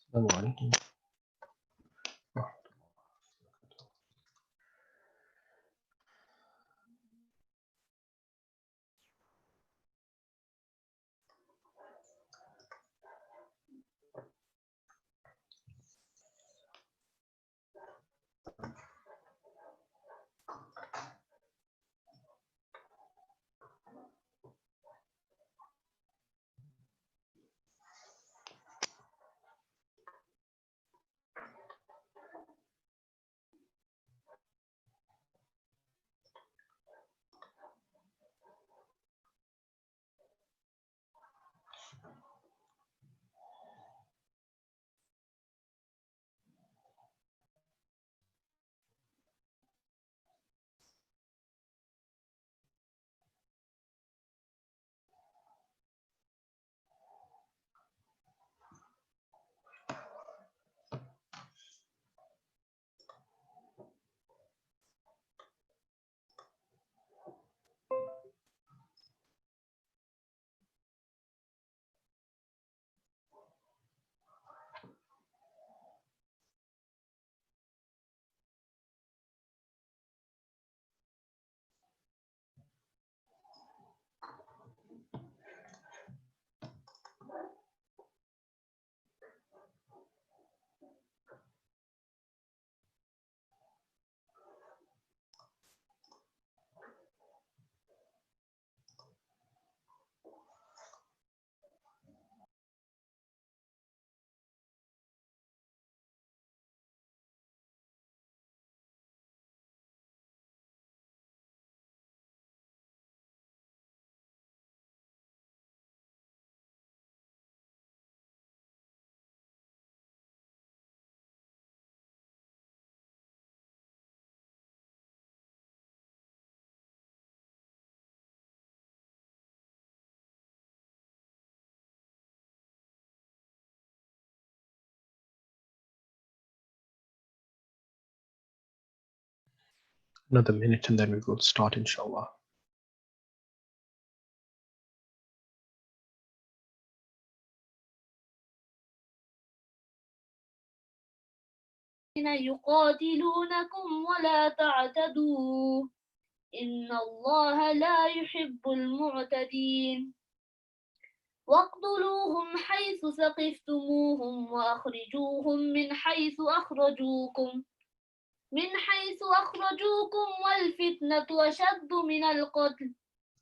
السلام عليكم. Another minute and then we will start, inshallah. يقاتلونكم ولا تعتدوا إن الله لا يحب المعتدين واقتلوهم حيث ثقفتموهم وأخرجوهم من حيث أخرجوكم والفتنة أشد من القتل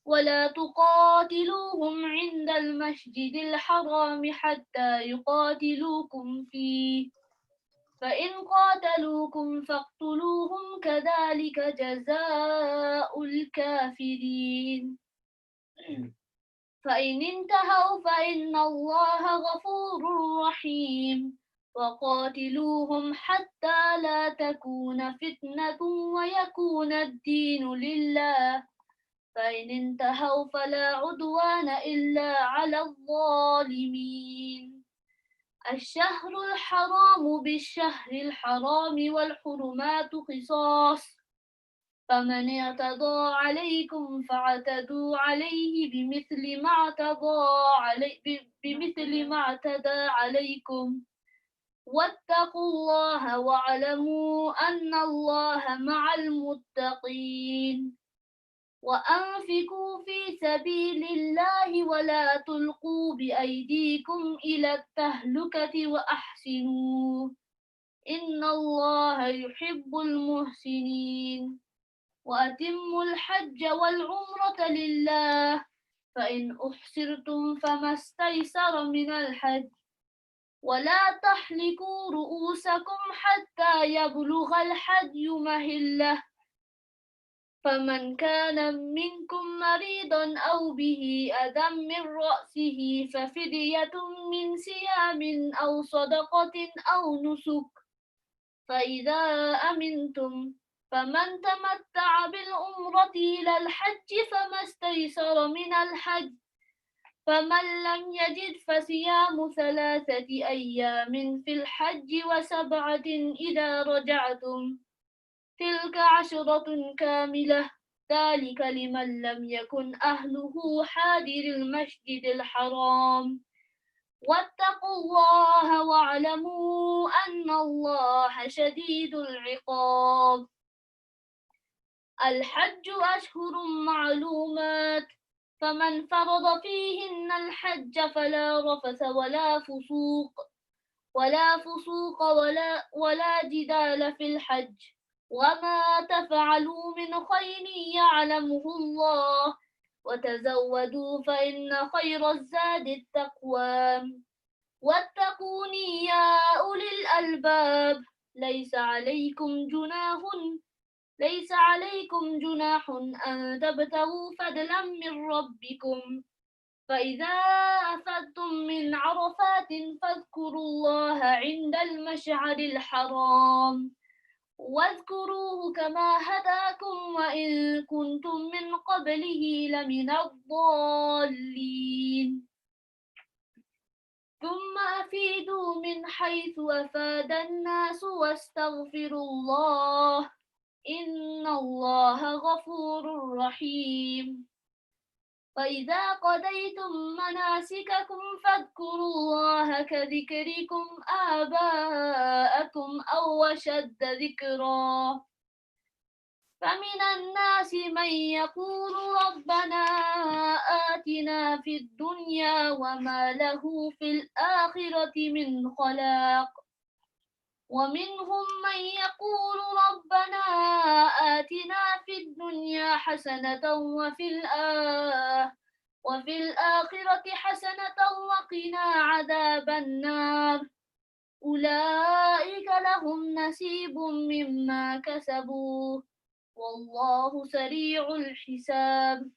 ولا تقاتلوهم عند المسجد الحرام حتى يقاتلوكم فيه فإن قاتلوكم فاقتلوهم كذلك جزاء الكافرين فإن انتهوا فإن الله غفور رحيم وقاتلوهم حتى لا تكون فتنة ويكون الدين لله فإن انتهوا فلا عدوان إلا على الظالمين الشهر الحرام بالشهر الحرام والحرمات قصاص فمن اعتدى عليكم فاعتدوا عليه بمثل ما اعتدى عليكم واتقوا الله واعلموا أن الله مع المتقين وأنفقوا في سبيل الله ولا تلقوا بأيديكم إلى التهلكة وأحسنوا إن الله يحب المحسنين وأتموا الحج والعمرة لله فإن أحصرتم فما استيسر من الحج ولا تحلقوا رؤوسكم حتى يبلغ الحج محله فمن كان منكم مريضا أو به أذى من رأسه ففدية من صيام أو صدقة أو نسك فإذا أمنتم فمن تمتع بالعمرة إلى الحج فما استيسر من الحج فمن لم يجد فصيام 3 أيام في الحج و7 إذا رجعتم تلك 10 كاملة ذلك لمن لم يكن أهله حاضر المسجد الحرام واتقوا الله واعلموا أن الله شديد العقاب. الحج أشهر معلومات، فمن فرض فيهن الحج فلا رفث ولا فسوق ولا جدال في الحج، وما تفعلوا من خير يعلمه الله، وتزودوا فإن خير الزاد التقوى، واتقوني يا أولي الألباب. ليس عليكم جناح أن تبتغوا فضلا من ربكم، فإذا أفضتم من عرفات فاذكروا الله عند المشعر الحرام، واذكروه كما هداكم وإن كنتم من قبله لمن الضالين. ثم أفيدوا من حيث أفاد الناس واستغفروا الله، إن الله غفور رحيم. فإذا قضيتم مناسككم فاذكروا الله كذكركم آباءكم أو أشد ذكرا. فمن الناس من يقول ربنا آتنا في الدنيا وما له في الآخرة من خلاق، ومنهم من يقول ربنا آتنا في الدنيا حسنة وفي الآخرة حسنة وقنا عذاب النار. أولئك لهم نصيب مما كسبوا والله سريع الحساب.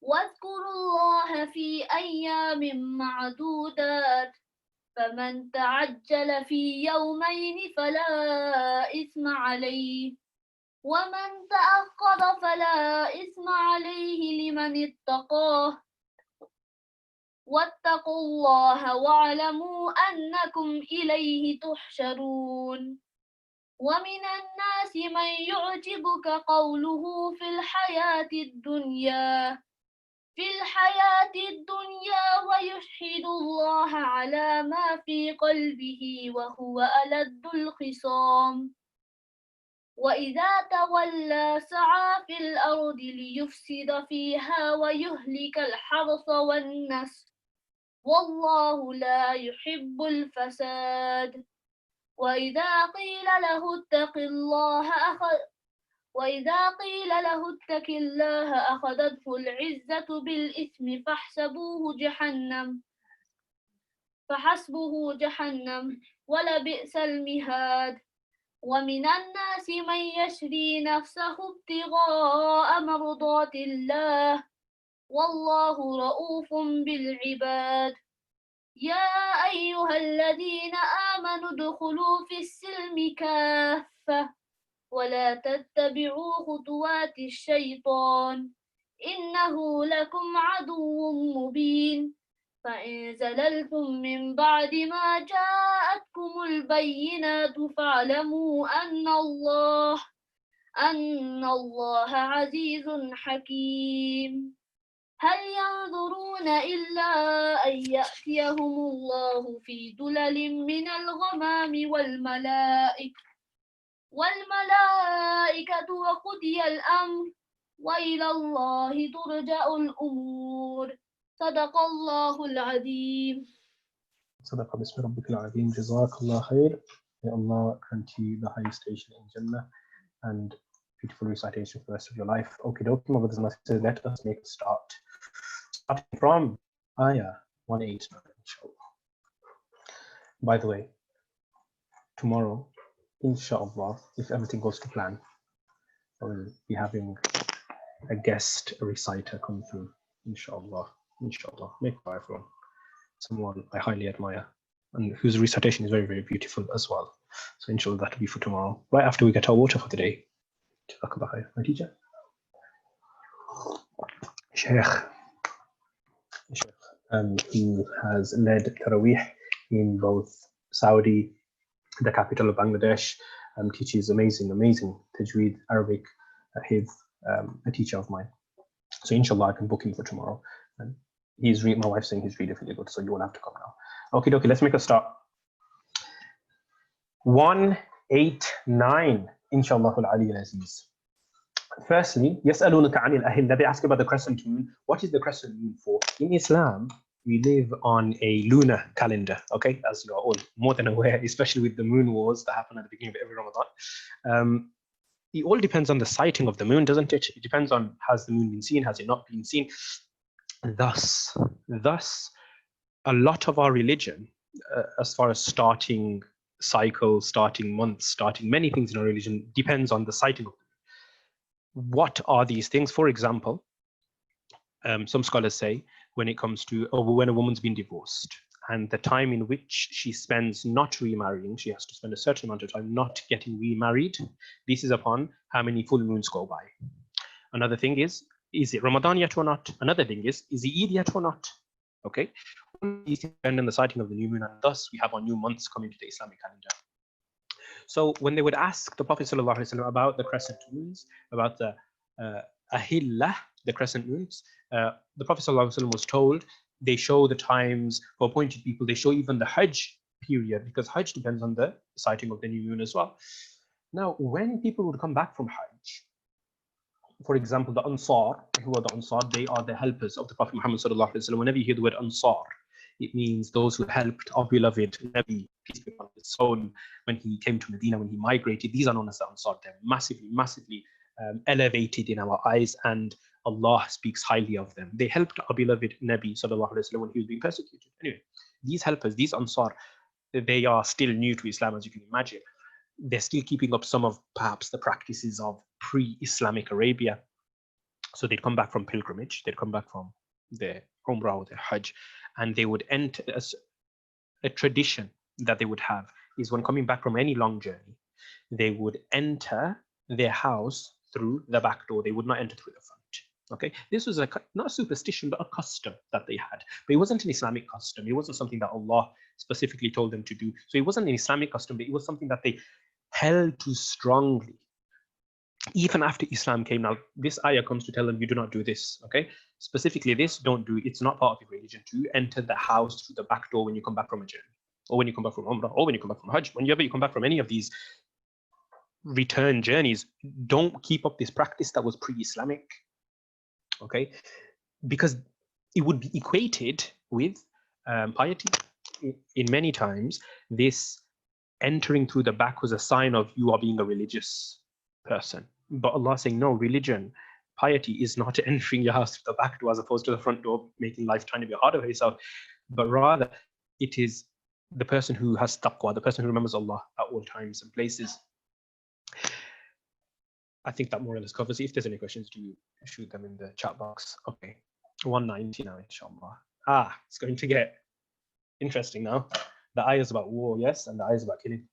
واذكروا الله في أيام معدودات، فمن تعجل في يومين فلا إثم عليه، ومن تأخر فلا إثم عليه لمن اتقاه. واتقوا الله واعلموا أنكم إليه تحشرون. ومن الناس من يعجبك قوله في الحياة الدنيا ويشهد الله على ما في قلبه وهو ألد الخصام، وإذا تولى سعى في الأرض ليفسد فيها ويهلك الحرث والنسل، والله لا يحب الفساد. وإذا قيل له اتق الله أخذته العزة بالإثم فحسبه جهنم ولبئس المهاد. ومن الناس من يشري نفسه ابتغاء مرضات الله والله رؤوف بالعباد. يا أيها الذين آمنوا ادخلوا في السلم كافة ولا تتبعوا خطوات الشيطان إنه لكم عدو مبين. فإن زللتم من بعد ما جاءتكم البينات فاعلموا أن الله عزيز حكيم. هل ينظرون إلا أن يأتيهم الله في ظلل من الغمام والملائكة وقضي الأمر وإلى الله ترجع الأمور. صدق الله العظيم. صدق بسم ربك العظيم. Jazakallah khair. May Allah grant you the highest station in Jannah and beautiful recitation for the rest of your life. Okay, my brothers and sisters, let us make a start. Starting from Ayah 189, inshallah. By the way, tomorrow, inshallah, if everything goes to plan, I will be having a guest reciter come through, inshallah. Inshallah, make a for one. Someone I highly admire and whose recitation is very, very beautiful as well. So inshallah, that will be for tomorrow, right after we get our water for the day. My teacher, Sheikh, who has led Taraweeh in both Saudi, the capital of Bangladesh, teaches amazing Tajweed, Arabic, a teacher of mine. So inshallah, I can book him for tomorrow. And My wife's saying he's really, really good, so you will have to come now. Okay, let's make a start. 189, inshallah al-Ali al-Aziz. Firstly, يسألونك عن الأهلة. They ask about the crescent moon. What is the crescent moon for? In Islam, we live on a lunar calendar, okay, as you are all more than aware, especially with the moon wars that happen at the beginning of every Ramadan. It all depends on the sighting of the moon, doesn't it? It depends on, has the moon been seen, has it not been seen? Thus, a lot of our religion, as far as starting cycles, starting months, starting many things in our religion, depends on the sighting of the moon. What are these things? For example, some scholars say when it comes to when a woman's been divorced and the time in which she spends not remarrying, she has to spend a certain amount of time not getting remarried. This is upon how many full moons go by. Another thing is it Ramadan yet or not? Another thing is it Eid yet or not? Okay, these depend on the sighting of the new moon, and thus we have our new months coming to the Islamic calendar. So when they would ask the Prophet ﷺ about the crescent moons, about the ahillah, the crescent moons, the Prophet ﷺ was told they show the times for appointed people. They show even the Hajj period, because Hajj depends on the sighting of the new moon as well. Now, when people would come back from Hajj, for example, the Ansar, who are the Ansar, they are the helpers of the Prophet Muhammad ﷺ. Whenever you hear the word Ansar, it means those who helped our beloved Nabi, peace be upon his soul, when he came to Medina, when he migrated. These are known as the Ansar. They're massively elevated in our eyes, and Allah speaks highly of them. They helped our beloved Nabi ﷺ when he was being persecuted. Anyway, these helpers, these Ansar, they are still new to Islam, as you can imagine. They're still keeping up some of perhaps the practices of pre-Islamic Arabia. So they'd come back from pilgrimage, they'd come back from their Umrah or their Hajj, and they would enter a tradition that they would have is when coming back from any long journey, they would enter their house through the back door. They would not enter through the front. Okay, this was not a superstition, but a custom that they had. But it wasn't an Islamic custom. It wasn't something that Allah specifically told them to do. So it wasn't an Islamic custom, but it was something that they held to strongly. Even after Islam came out, this ayah comes to tell them, you do not do this, okay? Specifically this, don't do, it's not part of your religion to enter the house through the back door when you come back from a journey, or when you come back from Umrah, or when you come back from Hajj. Whenever you come back from any of these return journeys, don't keep up this practice that was pre-Islamic, okay? Because it would be equated with piety. In many times, this entering through the back was a sign of you are being a religious person. But Allah saying, no, religion, piety is not entering your house through the back door as opposed to the front door, making life trying to be harder for yourself, but rather it is the person who has taqwa, the person who remembers Allah at all times and places. I think that more or less covers it. If there's any questions, do shoot them in the chat box. Okay, 190 now, inshallah. It's going to get interesting now. The ayah is about war, yes, and the ayah is about killing.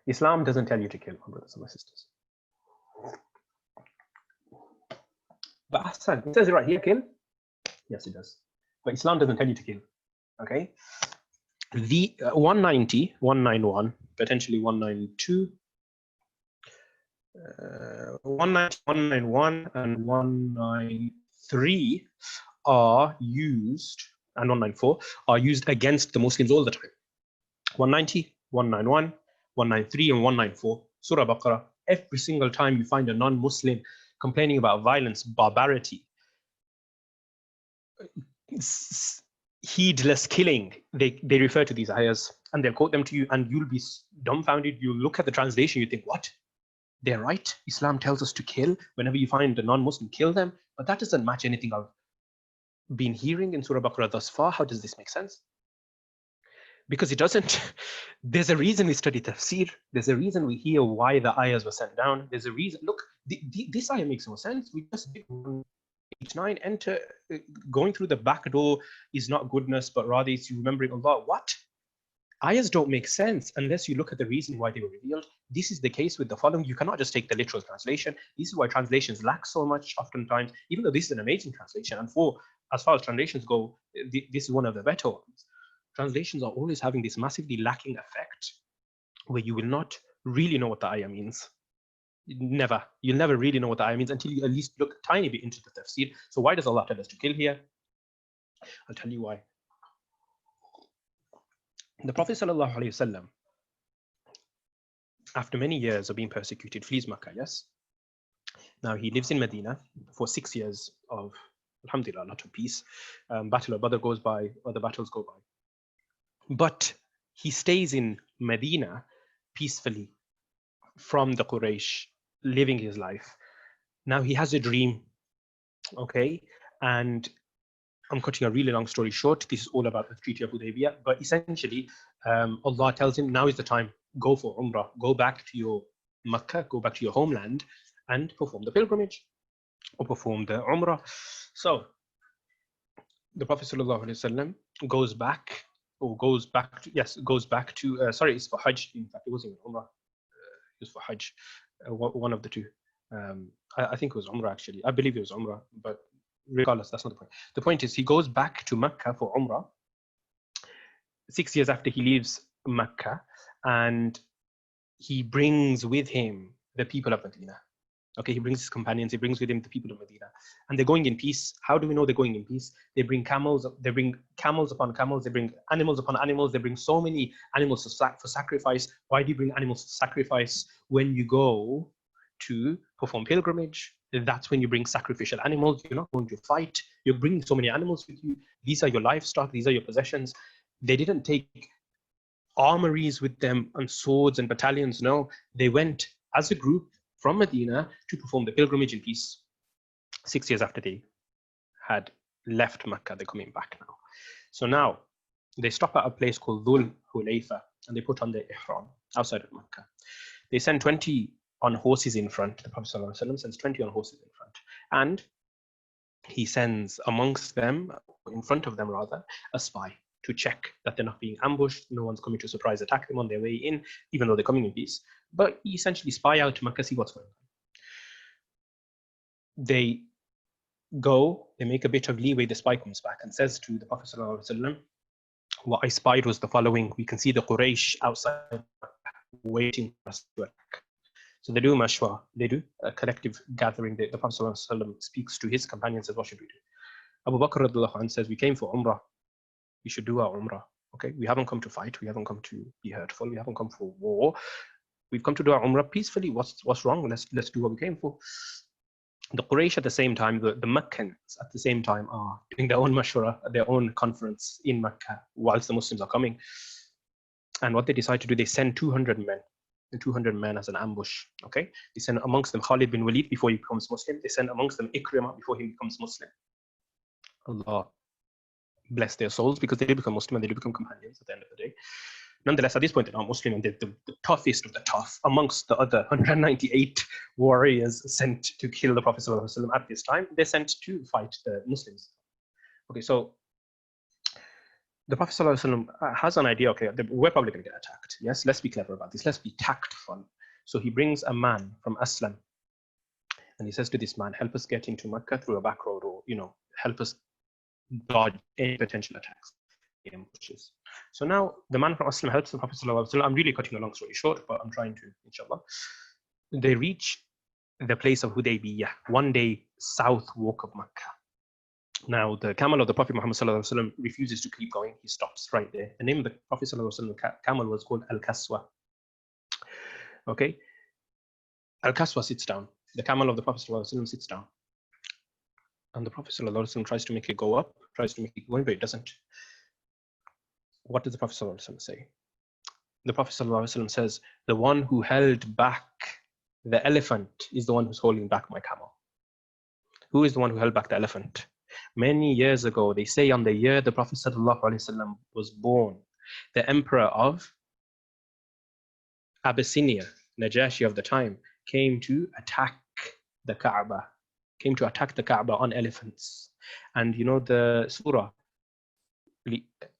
Islam doesn't tell you to kill, my brothers and my sisters. But Ahsan, it says it right here, kill. Yes, it does. But Islam doesn't tell you to kill. Okay? The 190, 191, potentially 192, 191 and 193 are used, and 194 are used against the Muslims all the time. 190, 191, 193 and 194, Surah Baqarah. Every single time you find a non-Muslim complaining about violence, barbarity, heedless killing, they refer to these ayahs and they'll quote them to you, and you'll be dumbfounded. You look at the translation, you think, what? They're right. Islam tells us to kill. Whenever you find a non-Muslim, kill them. But that doesn't match anything I've been hearing in Surah Baqarah thus far. How does this make sense? Because it doesn't. There's a reason we study tafsir. There's a reason we hear why the ayahs were sent down. There's a reason. Look, this ayah makes no sense. We just did 189, enter, going through the back door is not goodness, but rather it's you remembering Allah. What? Ayahs don't make sense unless you look at the reason why they were revealed. This is the case with the following. You cannot just take the literal translation. This is why translations lack so much oftentimes, even though this is an amazing translation. And as far as translations go, this is one of the better ones. Translations are always having this massively lacking effect where you will not really know what the ayah means. Never. You'll never really know what the ayah means until you at least look a tiny bit into the tafsir. So why does Allah tell us to kill here? I'll tell you why. The Prophet sallallahu alaihi wasallam, after many years of being persecuted, flees Makkah, yes? Now he lives in Medina for 6 years of, alhamdulillah, a lot of peace. Battle of Badr goes by, other battles go by. But he stays in Medina peacefully from the Quraysh, living his life. Now he has a dream, okay? And I'm cutting a really long story short. This is all about the Treaty of Hudaybiyah. But essentially, Allah tells him, now is the time. Go for Umrah. Go back to your Makkah, go back to your homeland and perform the pilgrimage or perform the Umrah. So the Prophet ﷺ goes back, sorry, it's for Hajj. In fact, it wasn't even Umrah. It was for Hajj, one of the two. I think it was Umrah, actually. I believe it was Umrah, but regardless, that's not the point. The point is he goes back to Mecca for Umrah 6 years after he leaves Mecca, and he brings with him the people of Medina. Okay, he brings his companions, he brings with him the people of Medina, and they're going in peace. How do we know they're going in peace? They bring camels upon camels, they bring animals upon animals, they bring so many animals for sacrifice. Why do you bring animals for sacrifice when you go to perform pilgrimage? That's when you bring sacrificial animals. You're not going to fight. You're bringing so many animals with you. These are your livestock. These are your possessions. They didn't take armories with them and swords and battalions. No, they went as a group from Medina to perform the pilgrimage in peace. 6 years after they had left Mecca, they're coming back now. So now they stop at a place called Dhul Hulayfa and they put on the ihram outside of Mecca. They send 20 on horses in front. The Prophet ﷺ sends 20 on horses in front. And he sends amongst them, in front of them rather, a spy to check that they're not being ambushed. No one's coming to surprise attack them on their way in, even though they're coming in peace. But he essentially spy out to Mecca, see what's going on. They go, they make a bit of leeway. The spy comes back and says to the Prophet ﷺ, what I spied was the following. We can see the Quraysh outside waiting for us to attack. So they do mashwa, they do a collective gathering. The Prophet ﷺ speaks to his companions, says, what should we do? Abu Bakr radiallahu anhu says, we came for Umrah. We should do our Umrah. Okay, we haven't come to fight. We haven't come to be hurtful. We haven't come for war. We've come to do our Umrah peacefully. What's wrong? Let's do what we came for. The Quraysh at the same time, the Meccans at the same time are doing their own mashwara, their own conference in Mecca whilst the Muslims are coming. And what they decide to do, they send 200 men as an ambush. Okay, they send amongst them Khalid bin Walid before he becomes Muslim. They send amongst them Ikrimah before he becomes Muslim. Allah bless their souls, because they did become Muslim and they did become companions at the end of the day. Nonetheless, at this point, they're not Muslim, and they're the toughest of the tough amongst the other 198 warriors sent to kill the Prophet ﷺ at this time. They're sent to fight the Muslims. Okay, so the Prophet ﷺ has an idea. Okay, we're probably going to get attacked. Yes, let's be clever about this. Let's be tactful. So he brings a man from Aslam, and he says to this man, help us get into Mecca through a back road, or help us dodge any potential attacks, ambushes. So now the man from Aslam helps the Prophet ﷺ. I'm really cutting a long story short, but I'm trying to, inshallah. They reach the place of Hudaybiyah, 1 day south walk of Mecca. Now the camel of the Prophet Muhammad ﷺ refuses to keep going. He stops right there. The name of the Prophet ﷺ camel was called Al-Kaswa. Okay, Al-Kaswa sits down. The camel of the Prophet ﷺ sits down. And the Prophet ﷺ tries to make it go up, tries to make it go in, but it doesn't. What does the Prophet ﷺ say? The Prophet ﷺ says, the one who held back the elephant is the one who's holding back my camel. Who is the one who held back the elephant? Many years ago, they say on the year the Prophet ﷺ was born, the emperor of Abyssinia, Najashi of the time, came to attack the Kaaba. Came to attack the Kaaba on elephants. And you know the surah,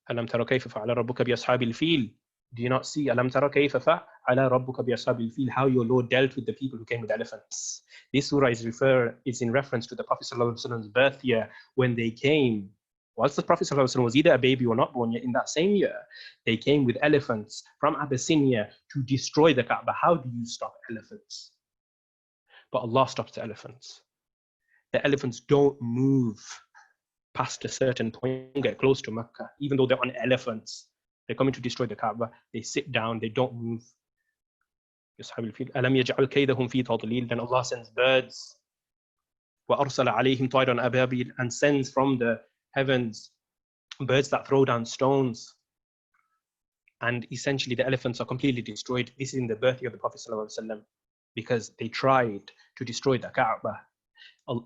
Alam tara kayfa fa'ala rabbuka bi ashabil fil. Do you not see Alam tara kayfa fa'ala rabbuka bi ashabil fil, how your Lord dealt with the people who came with elephants? This surah is in reference to the Prophet ﷺ's birth year, when they came. Whilst the Prophet ﷺ was either a baby or not born yet, in that same year, they came with elephants from Abyssinia to destroy the Kaaba. How do you stop elephants? but Allah stops the elephants. The elephants don't move past a certain point, get close to Mecca, even though they're on elephants. They're coming to destroy the Kaaba. They sit down, they don't move. Then Allah sends birds. وَأَرْسَلَ عَلَيْهِمْ طَيْرًا أَبَابِيلَ, and sends from the heavens birds that throw down stones. And essentially the elephants are completely destroyed. This is in the birthday of the Prophet ﷺ, because they tried to destroy the Kaaba.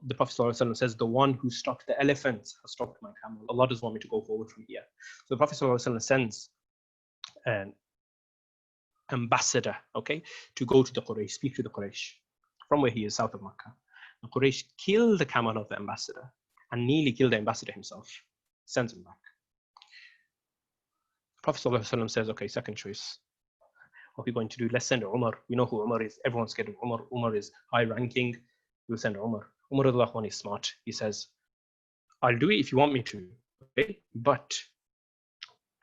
The Prophet ﷺ says, the one who stopped the elephants has stopped my camel. Allah doesn't want me to go forward from here. So the Prophet ﷺ sends an ambassador, okay, to go to the Quraysh, speak to the Quraysh from where he is, south of Makkah. The Quraysh kill the camel of the ambassador and nearly kill the ambassador himself, sends him back. Prophet ﷺ says, okay, second choice. What are we going to do? Let's send Umar. We know who Umar is. Everyone's scared of Umar. Umar is high ranking. We'll send Umar. Umar is smart. He says, I'll do it if you want me to, okay? But,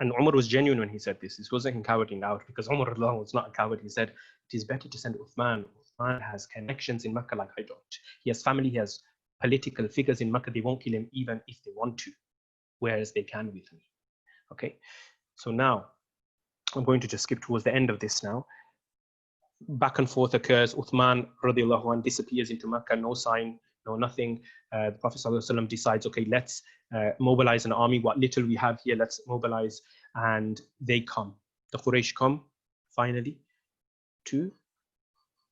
and Umar was genuine when he said this. This wasn't him cowarding out, because Umar was not a coward. He said, it is better to send Uthman. Uthman has connections in Mecca like I don't. He has family, he has political figures in Mecca. They won't kill him even if they want to, whereas they can with me, okay? So now, I'm going to just skip towards the end of this now. Back and forth occurs. Uthman radiallahu anh disappears into Mecca, no sign, no nothing. The Prophet ﷺ decides, okay, let's mobilize an army. What little we have here, let's mobilize. And they come. The Quraysh come, finally, to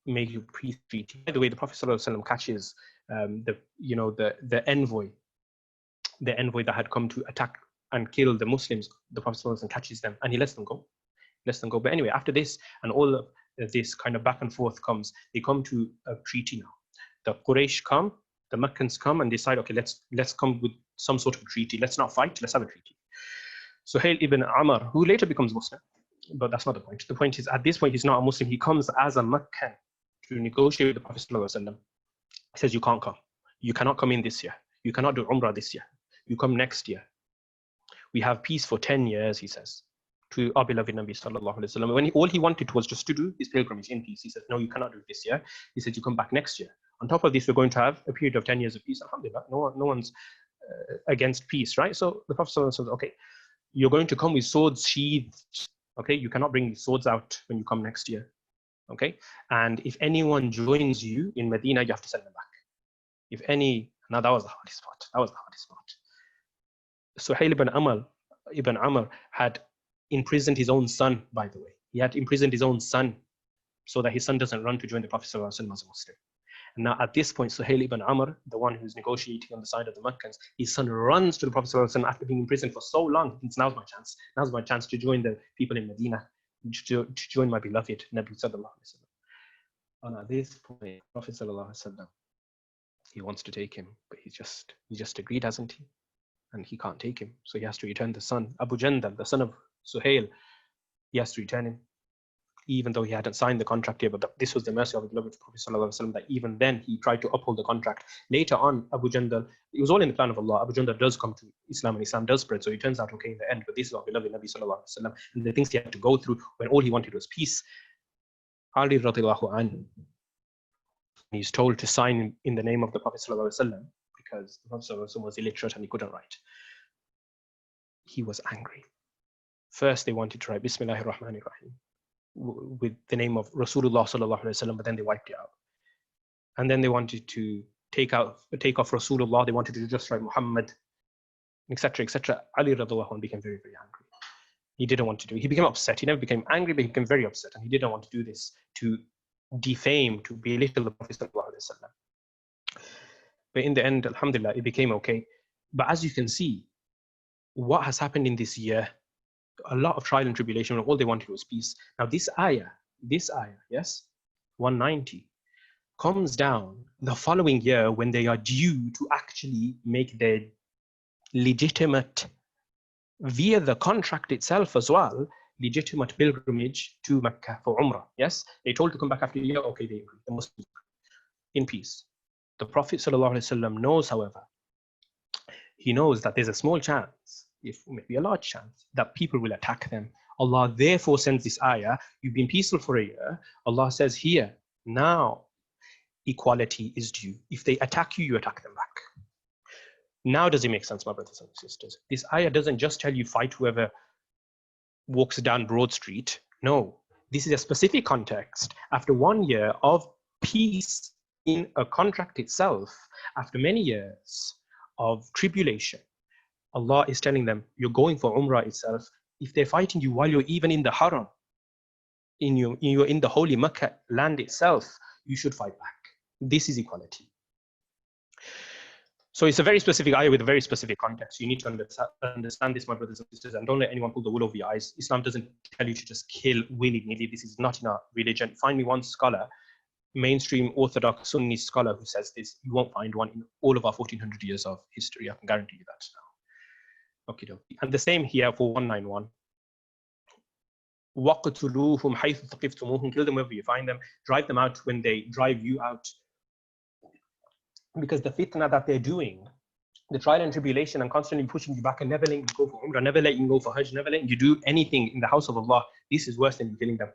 make a peace treaty. By the way, the Prophet ﷺ catches the envoy that had come to attack and kill the Muslims. The Prophet ﷺ catches them and he lets them go. But anyway, after this and all of this kind of back and forth comes, they come to a treaty now. The Quraysh come, the Meccans come and decide, okay, let's come with some sort of treaty. Let's not fight, let's have a treaty. Suhail ibn Amr, who later becomes Muslim, but that's not the point. The point is, at this point, he's not a Muslim. He comes as a Meccan to negotiate with the Prophet ﷺ. He says, you can't come. You cannot come in this year. You cannot do Umrah this year. You come next year. We have peace for 10 years, he says, to our beloved Nabi sallallahu alaihi wasallam. When all he wanted was just to do his pilgrimage in peace. He said, no, you cannot do it this year. He said, you come back next year. On top of this, we're going to have a period of 10 years of peace. Alhamdulillah, no one's against peace, right? So the Prophet ﷺ says, okay, you're going to come with swords sheathed. Okay, you cannot bring these swords out when you come next year. Okay, and if anyone joins you in Medina, you have to send them back. Now that was the hardest part. Suhail ibn Amr had imprisoned his own son, by the way. He had imprisoned his own son so that his son doesn't run to join the Prophet ﷺ as a Muslim. And now at this point, Suhail ibn Amr, the one who's negotiating on the side of the Meccans, his son runs to the Prophet ﷺ after being imprisoned for so long. He thinks, now's my chance. Now's my chance to join the people in Medina, to join my beloved Nabi sallallahu alaihi wasallam. And at this point, Prophet sallallahu alaihi wasallam, he wants to take him, but he just agreed, hasn't he? And he can't take him, so he has to return the son. Abu Jandal, the son of Suhail, he has to return him, even though he hadn't signed the contract yet. But this was the mercy of the beloved Prophet ﷺ, that even then he tried to uphold the contract. Later on, Abu Jandal, it was all in the plan of Allah. Abu Jandal does come to Islam, and Islam does spread, so it turns out okay in the end. But this is our beloved Nabi ﷺ, and the things he had to go through when all he wanted was peace. Ali radiallahu anhu, he's told to sign in the name of the Prophet ﷺ, because the Prophet ﷺ was illiterate and he couldn't write. He was angry. First, they wanted to write Bismillahir Rahmanir Rahim with the name of Rasulullah sallallahu alaihi wasallam, but then they wiped it out. And then they wanted to take off Rasulullah. They wanted to just write Muhammad, etc., etc. Ali radiallahu anhu became very, very angry. He didn't want to do it. He became upset. He never became angry, but he became very upset, and he didn't want to do this to defame, to belittle the Prophet sallallahu alaihi wasallam. But in the end, alhamdulillah, it became okay. But as you can see, what has happened in this year, a lot of trial and tribulation, when all they wanted was peace. Now this ayah, yes, 190, comes down the following year when they are due to actually make their legitimate, via the contract itself as well, legitimate pilgrimage to Mecca for Umrah. Yes, they told to come back after a year. Okay, they agree. The Muslims in peace. The Prophet ﷺ knows, however, he knows that there's a small chance, if maybe a large chance, that people will attack them. Allah therefore sends this ayah. You've been peaceful for a year. Allah says here, now, equality is due. If they attack you, you attack them back. Now does it make sense, my brothers and sisters? This ayah doesn't just tell you fight whoever walks down Broad Street. No, this is a specific context. After 1 year of peace in a contract itself, after many years of tribulation, Allah is telling them, you're going for Umrah itself. If they're fighting you while you're even in the Haram, you're in the holy Mecca land itself, you should fight back. This is equality. So it's a very specific ayah with a very specific context. You need to understand this, my brothers and sisters, and don't let anyone pull the wool over your eyes. Islam doesn't tell you to just kill willy-nilly. This is not in our religion. Find me one scholar, mainstream Orthodox Sunni scholar who says this. You won't find one in all of our 1400 years of history. I can guarantee you that now. Okay, and the same here for 191. وَقْتُلُوهُمْ حَيْثُ ثَقِفْتُمُوهُمْ. Kill them wherever you find them. Drive them out when they drive you out. Because the fitna that they're doing, the trial and tribulation and constantly pushing you back and never letting you go for Umrah, never letting you go for Hajj, never letting you do anything in the house of Allah, this is worse than killing them.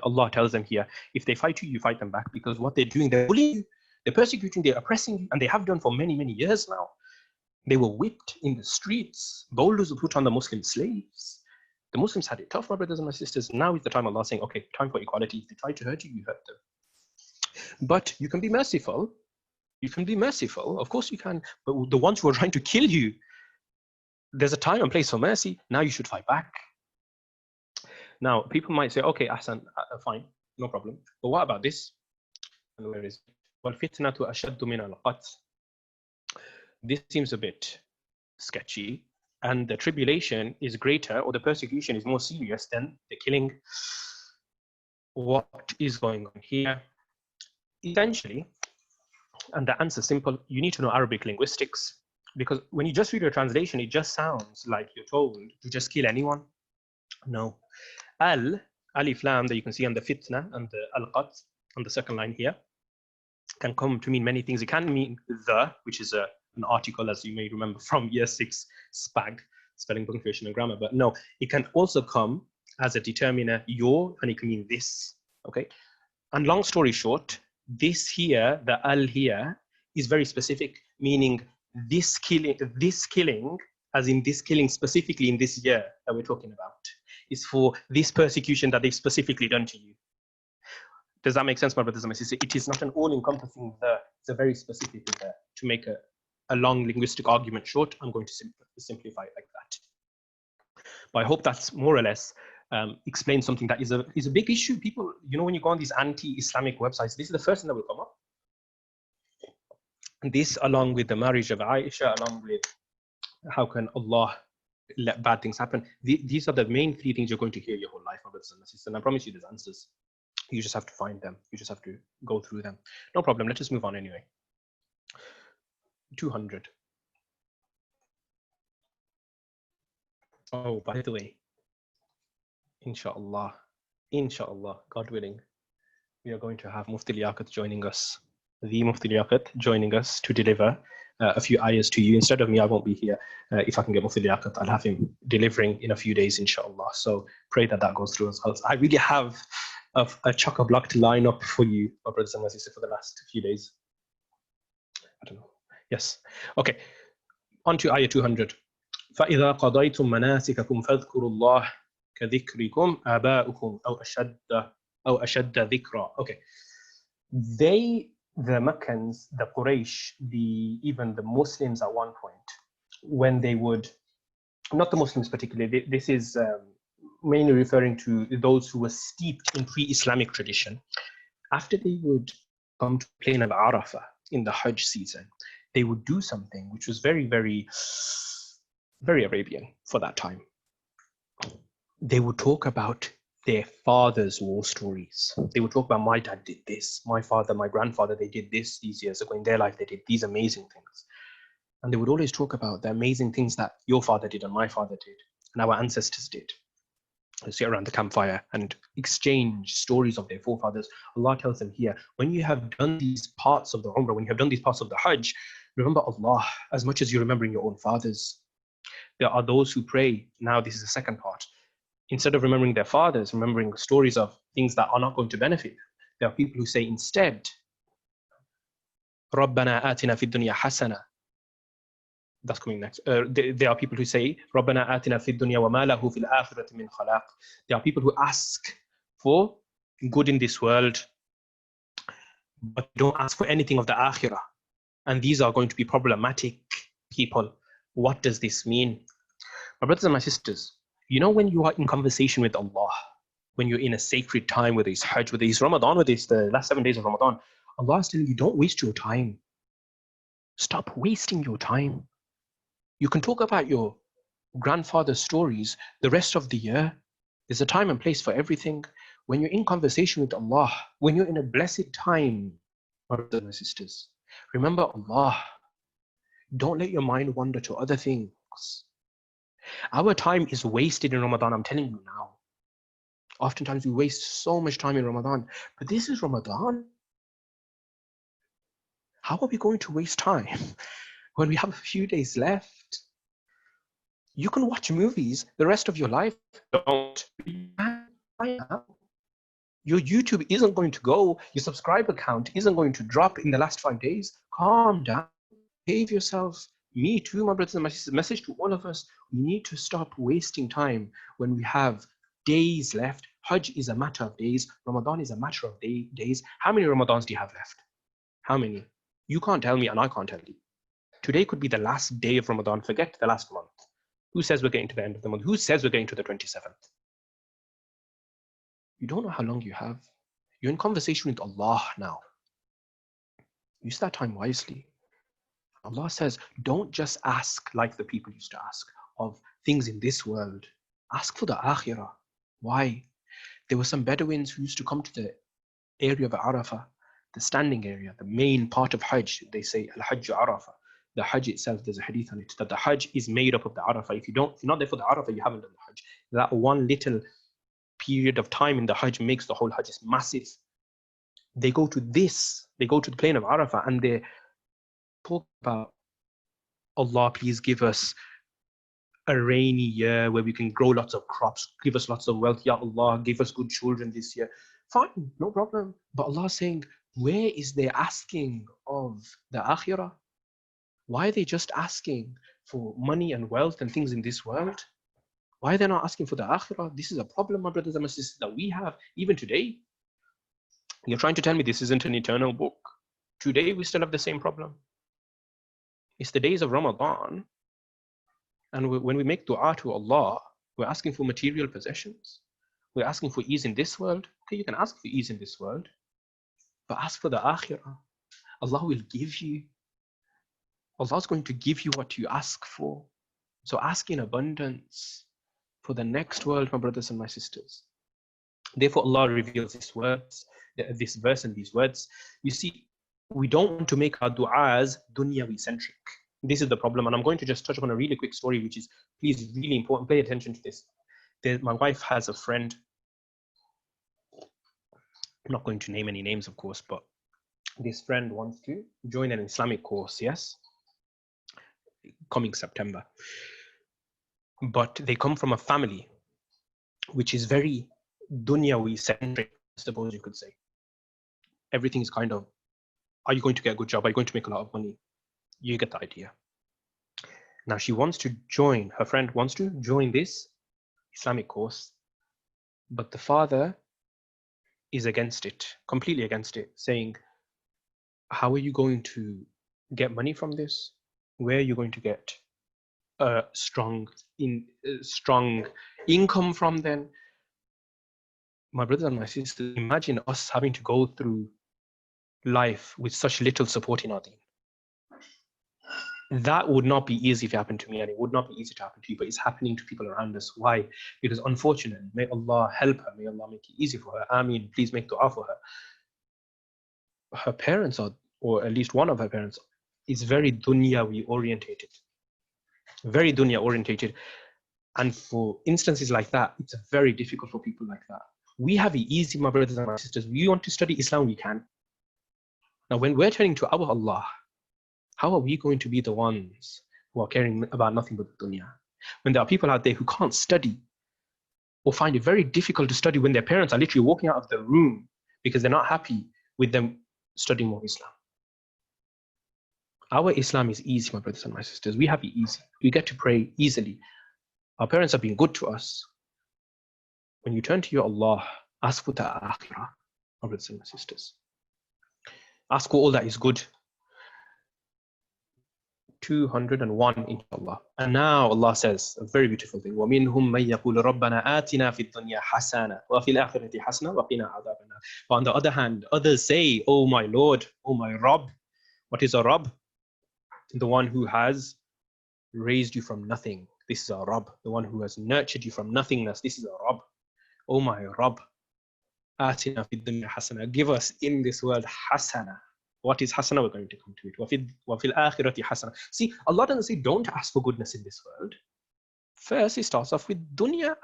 Allah tells them here, if they fight you, you fight them back, because what they're doing, they're bullying you, they're persecuting, they're oppressing you, and they have done for many, many years now. They were whipped in the streets, boulders were put on the Muslim slaves. The Muslims had it tough, my brothers and my sisters. Now is the time Allah saying, okay, time for equality. If they try to hurt you, you hurt them. But you can be merciful. You can be merciful, of course you can, but the ones who are trying to kill you, there's a time and place for mercy. Now you should fight back. Now, people might say, okay, Ahsan, fine, no problem. But what about this? And where is it? وَالْفِتْنَةُ أَشَدُّ مِنَ الْقَتْلِ. This seems a bit sketchy, and the tribulation is greater, or the persecution is more serious than the killing. What is going on here? Essentially, and the answer is simple. You need to know Arabic linguistics, because when you just read a translation, it just sounds like you're told to just kill anyone. No. Alif lam that you can see on the fitna and the al-qat on the second line here can come to mean many things. It can mean the, which is an article, as you may remember from year 6 SPAG, spelling, punctuation and grammar. But no, it can also come as a determiner, your, and it can mean this. Okay. And long story short, this here, the al here, is very specific, meaning this killing, as in this killing specifically in this year that we're talking about, is for this persecution that they've specifically done to you. Does that make sense, my brothers and my sisters? It is not an all-encompassing the, it's a very specific the. To make a long linguistic argument short, I'm going to simplify it like that. But I hope that's more or less explain something that is a big issue. People, you know, when you go on these anti-Islamic websites, this is the first thing that will come up. This, along with the marriage of Aisha, along with how can Allah let bad things happen, these are the main 3 things you're going to hear your whole life, my brothers and sisters. And I promise you there's answers. You just have to find them. You just have to go through them. No problem. Let us move on anyway. 200. Oh, by the way, Inshallah, God willing, we are going to have Mufti Liaqat joining us, the Mufti Liaqat joining us to deliver a few ayahs to you. Instead of me, I won't be here. If I can get Mufti Liaqat, I'll have him delivering in a few days, inshallah. So pray that goes through as well. I really have a chock-a-block to line up for you, my brothers and my sisters, for the last few days. I don't know. Yes. Okay. On to ayah 200. فَإِذَا قَضَيْتُم مَنَاسِكَكُمْ فَاذْكُرُوا اللَّهَ كَذِكْرِكُمْ آبَاؤُكُمْ أَوْ أَشَدَّ ذِكْرًا. Okay. They, the Meccans, the Quraysh, even the Muslims at one point, when they would, not the Muslims particularly, this is mainly referring to those who were steeped in pre-Islamic tradition. After they would come to the plain of Arafah in the Hajj season, they would do something which was very, very, very Arabian for that time. They would talk about their father's war stories. They would talk about, my dad did this, my father, my grandfather, they did this these years ago in their life, they did these amazing things. And they would always talk about the amazing things that your father did and my father did and our ancestors did. They sit around the campfire and exchange stories of their forefathers. Allah tells them here, when you have done these parts of the Umrah, when you have done these parts of the Hajj, remember Allah as much as you're remembering your own fathers. There are those who pray. Now this is the second part. Instead of remembering their fathers, remembering stories of things that are not going to benefit, there are people who say instead, رَبَّنَا آتِنَا فِي الدُّنْيَا حَسَنَةً. That's coming next. There are people who say, رَبَّنَا آتِنَا فِي الدُّنْيَا وَمَا لَهُ فِي الْآخِرَةِ مِنْ خَلَاقٍ. There are people who ask for good in this world, but don't ask for anything of the akhirah. And these are going to be problematic people. What does this mean? My brothers and my sisters, you know, when you are in conversation with Allah, when you're in a sacred time, whether it's Hajj, whether it's Ramadan, whether it's the last 7 days of Ramadan, Allah is telling you, don't waste your time. Stop wasting your time. You can talk about your grandfather's stories the rest of the year. There's a time and place for everything. When you're in conversation with Allah, when you're in a blessed time, my brothers and my sisters, remember Allah. Don't let your mind wander to other things. Our time is wasted in Ramadan, I'm telling you now. Oftentimes we waste so much time in Ramadan, but this is Ramadan. How are we going to waste time when we have a few days left? You can watch movies the rest of your life. Don't. Your YouTube isn't going to go, your subscriber count isn't going to drop in the last 5 days. Calm down, behave yourself. Me too, my brothers and my sisters. Message to all of us, we need to stop wasting time when we have days left. Hajj is a matter of days. Ramadan is a matter of days. How many Ramadans do you have left? How many? You can't tell me and I can't tell you. Today could be the last day of Ramadan. Forget the last month. Who says we're getting to the end of the month? Who says we're getting to the 27th? You don't know how long you have. You're in conversation with Allah now. Use that time wisely. Allah says, don't just ask like the people used to ask of things in this world. Ask for the akhirah. Why? There were some Bedouins who used to come to the area of Arafah, the standing area, the main part of Hajj. They say, al-Hajj Arafah. The Hajj itself, there's a hadith on it, that the Hajj is made up of the Arafah. If you're not there for the Arafah, you haven't done the Hajj. That one little period of time in the Hajj makes the whole Hajj is massive. They go to the plain of Arafah, and they talk about, Allah, please give us a rainy year where we can grow lots of crops, give us lots of wealth, Ya Allah, give us good children this year. Fine, no problem. But Allah is saying, where is their asking of the akhirah? Why are they just asking for money and wealth and things in this world? Why are they not asking for the akhirah? This is a problem, my brothers and my sisters, that we have even today. You're trying to tell me this isn't an eternal book. Today we still have the same problem. It's the days of Ramadan, and when we make dua to Allah, we're asking for material possessions. We're asking for ease in this world. Okay, you can ask for ease in this world, but ask for the akhirah. Allah will give you. Allah's going to give you what you ask for. So ask in abundance for the next world, my brothers and my sisters. Therefore, Allah reveals this verse and these words. You see, we don't want to make our du'as dunyawi centric. This is the problem, and I'm going to just touch upon a really quick story, which is, please, really important. Pay attention to this. My wife has a friend. I'm not going to name any names, of course, but this friend wants to join an Islamic course, yes, coming September. But they come from a family which is very dunyawi centric, I suppose you could say. Everything is kind of, are you going to get a good job? Are you going to make a lot of money? You get the idea. Now she wants to join, her friend wants to join this Islamic course, but the father is against it, completely against it, saying, how are you going to get money from this? Where are you going to get a strong income from then? My brothers and my sisters, imagine us having to go through life with such little support in our deen. That would not be easy if it happened to me, and it would not be easy to happen to you, but it's happening to people around us. Why? Because unfortunately, may Allah help her, may Allah make it easy for her. Ameen, please make dua for her. Her parents are, or at least one of her parents, is very dunyawi orientated. Very dunya orientated. And for instances like that, it's very difficult for people like that. We have it easy, my brothers and my sisters. We want to study Islam, we can. Now, when we're turning to our Allah, how are we going to be the ones who are caring about nothing but the dunya? When there are people out there who can't study or find it very difficult to study when their parents are literally walking out of the room because they're not happy with them studying more Islam. Our Islam is easy, my brothers and my sisters. We have it easy. We get to pray easily. Our parents have been good to us. When you turn to your Allah, ask for the akhirah, my brothers and my sisters. Ask for all that is good. 201, inshallah. And now Allah says a very beautiful thing. وَمِنْهُمْ مَنْ يَقُولُ رَبَّنَا آتِنَا فِي الدُّنْيَا حَسَنَةً وَفِي الْآخِرَةِ حَسَنَةً وَقِنَا عَذَابَ النَّارِ. But on the other hand, others say, "Oh my Lord, oh my Rabb." What is a Rabb? The one who has raised you from nothing. This is a Rabb. The one who has nurtured you from nothingness. This is a Rabb. Oh my Rabb. آتِنَا فِي الدُّنْيَا حَسَنَةً. Give us in this world hasana. What is hasana? We're going to come to it. وَفِي الْآخِرَةِ حَسَنَةً. See, Allah doesn't say don't ask for goodness in this world. First, He starts off with dunya,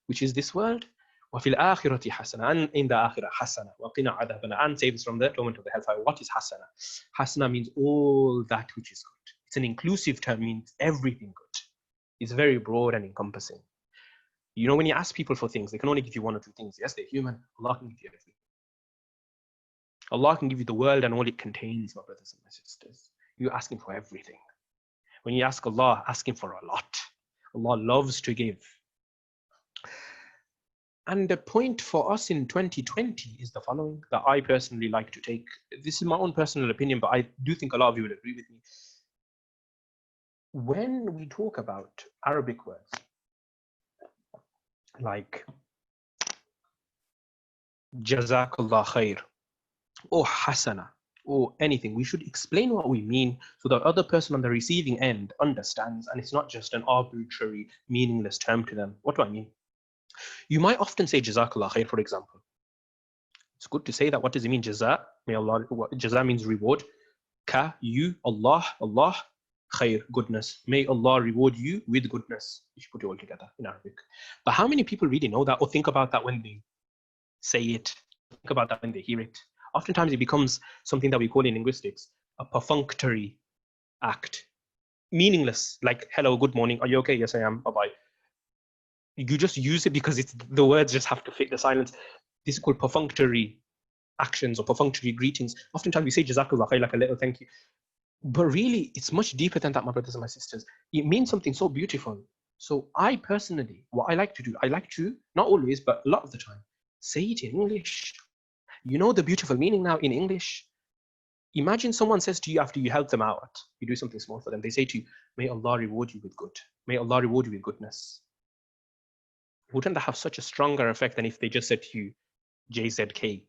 which is this world. وَفِي الْآخِرَةِ حَسَنَةً. And in the akhirah, hasana. وَقِنَا عَذَابَ النَّارِ. And save us from the torment of the hellfire. What is hasana? Hasana means all that which is good. It's an inclusive term, means everything good. It's very broad and encompassing. You know, when you ask people for things, they can only give you one or two things. Yes, they're human. Allah can give you everything. Allah can give you the world and all it contains, my brothers and my sisters. You're asking for everything. When you ask Allah, ask Him for a lot. Allah loves to give. And the point for us in 2020 is the following that I personally like to take. This is my own personal opinion, but I do think a lot of you will agree with me. When we talk about Arabic words like Jazakallah khair or Hasana or anything, we should explain what we mean so that other person on the receiving end understands and it's not just an arbitrary, meaningless term to them. What do I mean? You might often say Jazakallah khair, for example. It's good to say that. What does it mean? Jaza. May Allah, Jaza means reward. Ka, you, Allah, Allah, khair, goodness. May Allah reward you with goodness. You should put it all together in Arabic. But how many people really know that or think about that when they say it? Think about that when they hear it. Oftentimes it becomes something that we call in linguistics a perfunctory act. Meaningless, like hello, good morning, are you okay? Yes, I am, bye-bye. You just use it because it's the words just have to fit the silence. This is called perfunctory actions or perfunctory greetings. Oftentimes we say Jazakallah khair, like a little thank you. But really, it's much deeper than that, my brothers and my sisters. It means something so beautiful. So I personally, what I like to do, I like to, not always, but a lot of the time, say it in English. You know the beautiful meaning now in English. Imagine someone says to you after you help them out, you do something small for them, they say to you, may Allah reward you with good. May Allah reward you with goodness. Wouldn't that have such a stronger effect than if they just said to you, JZK?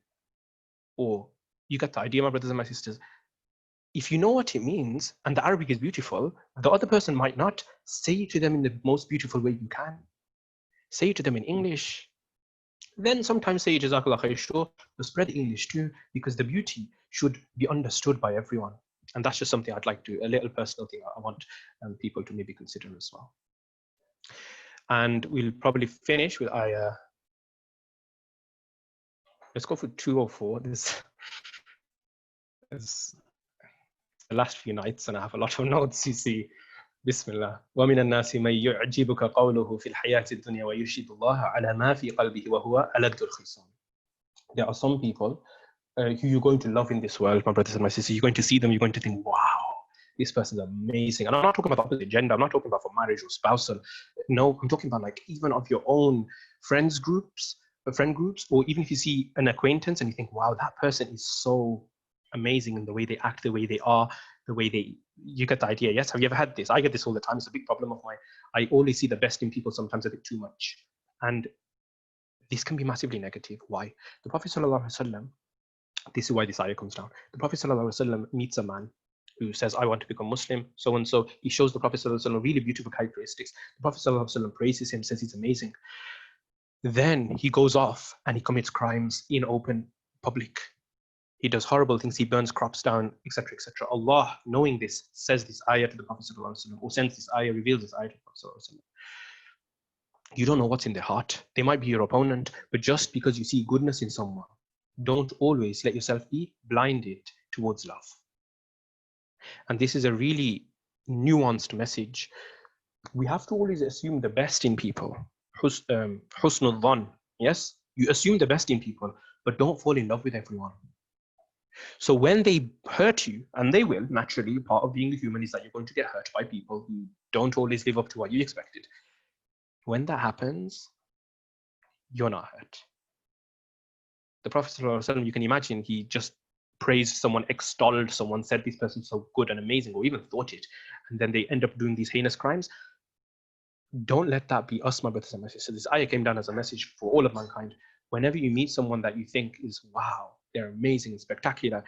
Or, you get the idea, my brothers and my sisters. If you know what it means, and the Arabic is beautiful, the other person might not. Say it to them in the most beautiful way you can. Say it to them in English. Then sometimes say Jazakallah khair, sure, but spread English too, because the beauty should be understood by everyone. And that's just something I'd like to, a little personal thing I want people to maybe consider as well. And we'll probably finish with ayah. Let's go for 204. This is the last few nights, and I have a lot of notes, you see. Bismillah. وَمِنَ النَّاسِ مَنْ يُعْجِبُكَ قَوْلُهُ فِي الْحَيَاةِ الدُّنْيَا وَيُرْشِدُ اللَّهَ عَلَى مَا فِي قَلْبِهِ وَهُوَ أَلَدُّ الْخِصَامِ. There are some people who you're going to love in this world, my brothers and my sisters. You're going to see them, you're going to think, wow, this person's amazing. And I'm not talking about the opposite gender. I'm not talking about for marriage or spousal. No, I'm talking about like even of your own friend groups, or even if you see an acquaintance and you think, wow, that person is so amazing in the way they act, the way they are, the way you get the idea. Yes, have you ever had this? I get this all the time. It's a big problem of mine. I only see the best in people, sometimes a bit too much. And this can be massively negative. Why? The Prophet ﷺ, this is why this ayah comes down. The Prophet ﷺ meets a man who says, I want to become Muslim, so and so. He shows the Prophet ﷺ really beautiful characteristics. The Prophet ﷺ praises him, says he's amazing. Then he goes off and he commits crimes in open public. He does horrible things. He burns crops down, etc., etc. Allah, knowing this, says this ayah to the Prophet ﷺ, or sends this ayah, reveals this ayah to the Prophet ﷺ. You don't know what's in their heart. They might be your opponent, but just because you see goodness in someone, don't always let yourself be blinded towards love. And this is a really nuanced message. We have to always assume the best in people. Husnul dhan. Yes, you assume the best in people, but don't fall in love with everyone. So when they hurt you, and they will, naturally, part of being a human is that you're going to get hurt by people who don't always live up to what you expected. When that happens, you're not hurt. The Prophet ﷺ, you can imagine, he just praised someone, extolled someone, said this person's so good and amazing, or even thought it, and then they end up doing these heinous crimes. Don't let that be us, my brothers and my sisters. This ayah came down as a message for all of mankind. Whenever you meet someone that you think is, wow, they're amazing and spectacular,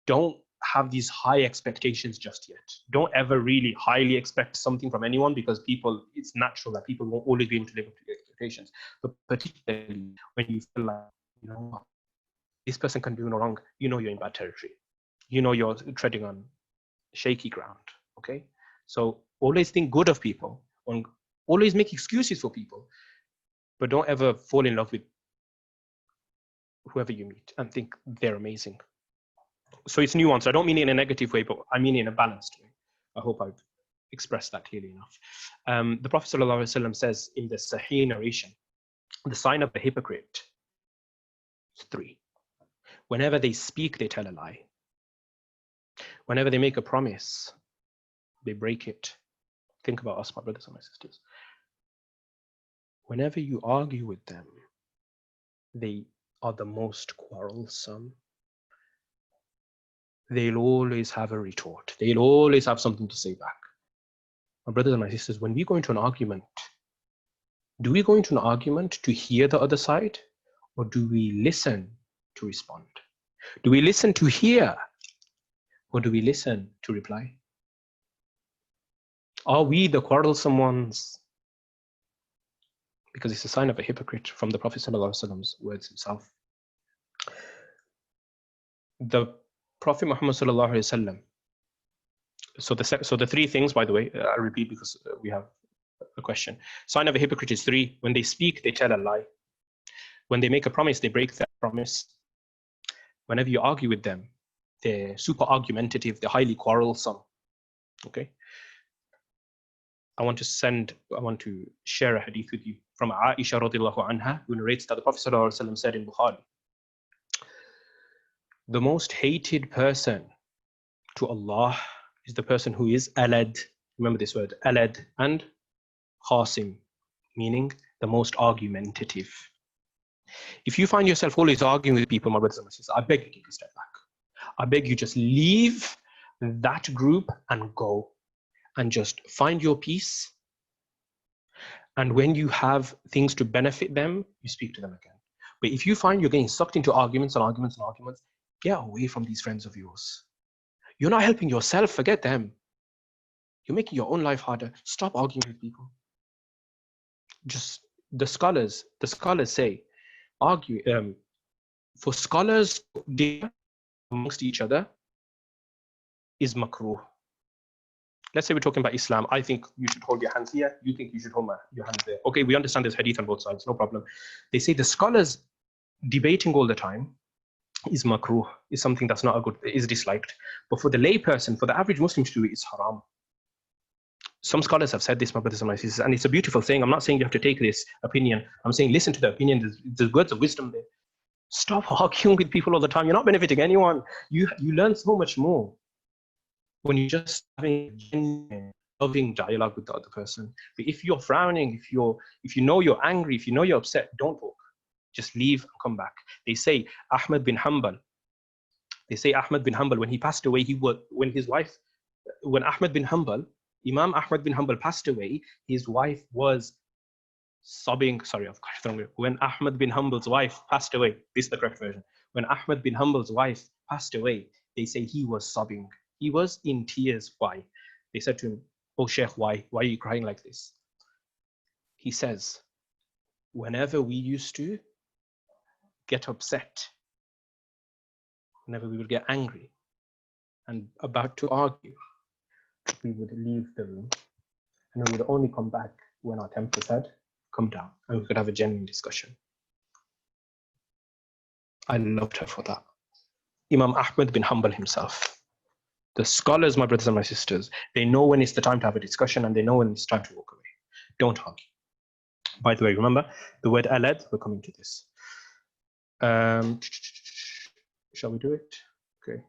don't have these high expectations just yet. Don't ever really highly expect something from anyone, because people, it's natural that people won't always be able to live up to your expectations. But particularly when you feel like, you know what, this person can do no wrong, you know you're in bad territory. You know you're treading on shaky ground, okay? So always think good of people, always make excuses for people, but don't ever fall in love with whoever you meet and think they're amazing. So it's nuanced. I don't mean it in a negative way, but I mean it in a balanced way. I hope I've expressed that clearly enough. The Prophet ﷺ says in the Sahih narration, the sign of a hypocrite is 3. Whenever they speak, they tell a lie. Whenever they make a promise, they break it. Think about us, my brothers and my sisters. Whenever you argue with them, they are the most quarrelsome. They'll always have a retort. They'll always have something to say back. My brothers and my sisters, when we go into an argument, do we go into an argument to hear the other side, or do we listen to respond? Do we listen to hear, or do we listen to reply? Are we the quarrelsome ones? Because it's a sign of a hypocrite, from the Prophet ﷺ's words himself. The Prophet Muhammad ﷺ, so the 3 things, by the way, I'll repeat because we have a question. Sign of a hypocrite is 3. When they speak, they tell a lie. When they make a promise, they break that promise. Whenever you argue with them, they're super argumentative, they're highly quarrelsome. Okay? I want to share a hadith with you from Aisha radiallahu anha, who narrates that the Prophet ﷺ said in Bukhari, the most hated person to Allah is the person who is alad. Remember this word, alad, and qasim, meaning the most argumentative. If you find yourself always arguing with people, my brothers and my sisters, I beg you, take a step back. I beg you, just leave that group and go, and just find your peace. And when you have things to benefit them, you speak to them again. But if you find you're getting sucked into arguments and arguments and arguments, get away from these friends of yours. You're not helping yourself, forget them. You're making your own life harder. Stop arguing with people. Just the scholars say, for scholars amongst each other is makruh. Let's say we're talking about Islam. I think you should hold your hands here. You think you should hold your hand there. Okay, we understand there's hadith on both sides, no problem. They say the scholars debating all the time is makruh, is something that's not a good, is disliked. But for the lay person, for the average Muslim to do it, it's haram. Some scholars have said this, my brothers and my sisters, and it's a beautiful thing. I'm not saying you have to take this opinion. I'm saying listen to the opinion. There's words of wisdom there. Stop arguing with people all the time. You're not benefiting anyone. You learn so much more when you're just having a genuine, loving dialogue with the other person. But if you're frowning, if you know you're angry, if you know you're upset, don't talk. Just leave and come back. They say Ahmad bin Hanbal, when he passed away, when Ahmad bin Hanbal, Imam Ahmad bin Hanbal passed away, his wife was sobbing. Sorry, I've got it wrong. When Ahmad bin Hanbal's wife passed away, this is the correct version. When Ahmad bin Hanbal's wife passed away, they say he was sobbing. He was in tears. Why? They said to him, "Oh Sheikh, why are you crying like this?" He says, whenever we used to get upset, whenever we would get angry and about to argue, we would leave the room and we would only come back when our tempers had come down and we could have a genuine discussion. I loved her for that. Imam Ahmad bin Hanbal himself. The scholars, my brothers and my sisters, they know when it's the time to have a discussion and they know when it's time to walk away. Don't argue. By the way, remember the word alad, we're coming to this. Shall we do it? Okay.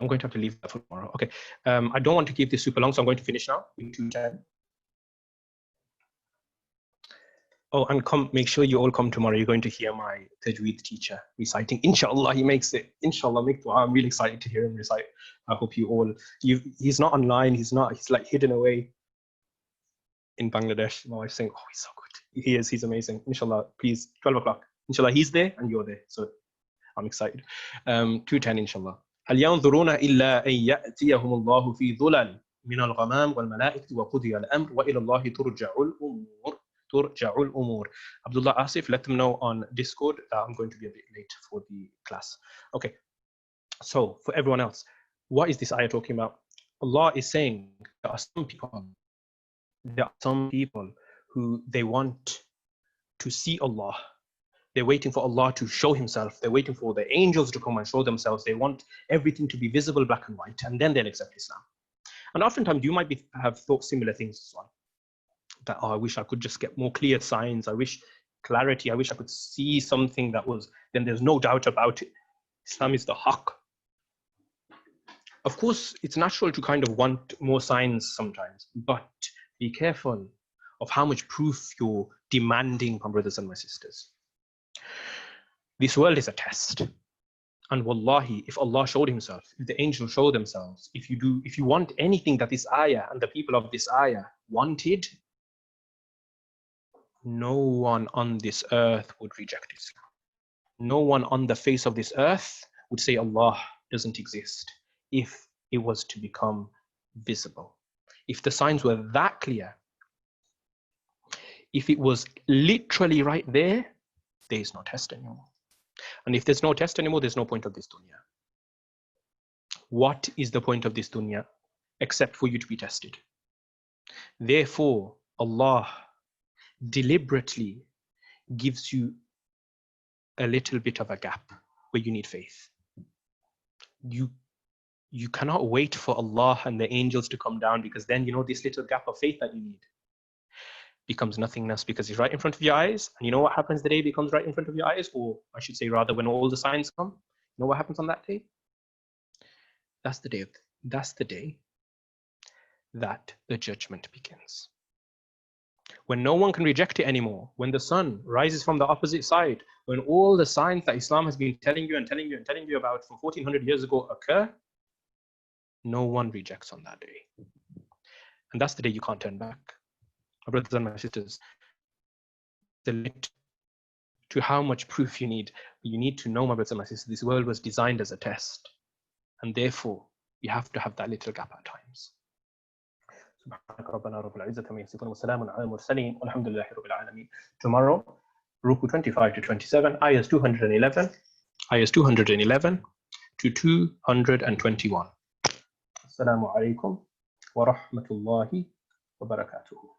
I'm going to have to leave that for tomorrow. Okay. I don't want to keep this super long, so I'm going to finish now. 2:10. Oh, and make sure you all come tomorrow. You're going to hear my tajweed teacher reciting. Inshallah, he makes it. Inshallah, I'm really excited to hear him recite. I hope you all. He's not online. He's like hidden away in Bangladesh. My wife's saying, "Oh, he's so good." He is. He's amazing. Inshallah, please, 12 o'clock. Inshallah, he's there and you're there. So I'm excited. 2:10, inshallah. هل ينظرون إلا أن يأتيهم الله في ظلل من الغمام والملائكة وقضي الأمر وإلى الله ترجع الأمور. Abdullah Asif, let them know on Discord that I'm going to be a bit late for the class. Okay, so for everyone else, what is this ayah talking about? Allah is saying there are some people who they want to see Allah. They're waiting for Allah to show himself. They're waiting for the angels to come and show themselves. They want everything to be visible, black and white, and then they'll accept Islam. And oftentimes you might have thought similar things as well. That, oh, I wish I could just get more clear signs. I wish clarity. I wish I could see something that was, then there's no doubt about it. Islam is the haqq. Of course, it's natural to kind of want more signs sometimes, but be careful of how much proof you're demanding, my brothers and my sisters. This world is a test. And wallahi, if Allah showed himself, if the angels show themselves, if you want anything that this ayah and the people of this ayah wanted, no one on this earth would reject Islam. No one on the face of this earth would say Allah doesn't exist if it was to become visible. If the signs were that clear, if it was literally right there, there is no test anymore. And if there's no test anymore, there's no point of this dunya. What is the point of this dunya except for you to be tested? Therefore, Allah deliberately gives you a little bit of a gap where you need faith. You cannot wait for Allah and the angels to come down, because then this little gap of faith that you need becomes nothingness, because it's right in front of your eyes. And you know what happens the day it becomes right in front of your eyes? Or I should say rather, when all the signs come, you know what happens on that day? That's the day that the judgment begins. When no one can reject it anymore, when the sun rises from the opposite side, when all the signs that Islam has been telling you about from 1400 years ago occur, no one rejects on that day. And that's the day you can't turn back. My brothers and my sisters, the limit to how much proof you need to know, my brothers and my sisters, this world was designed as a test. And therefore, you have to have that little gap at times. Tomorrow, Ruku 25 to 27, ayahs 211 to 221. Assalamu alaikum wa rahmatullahi wa barakatuhu.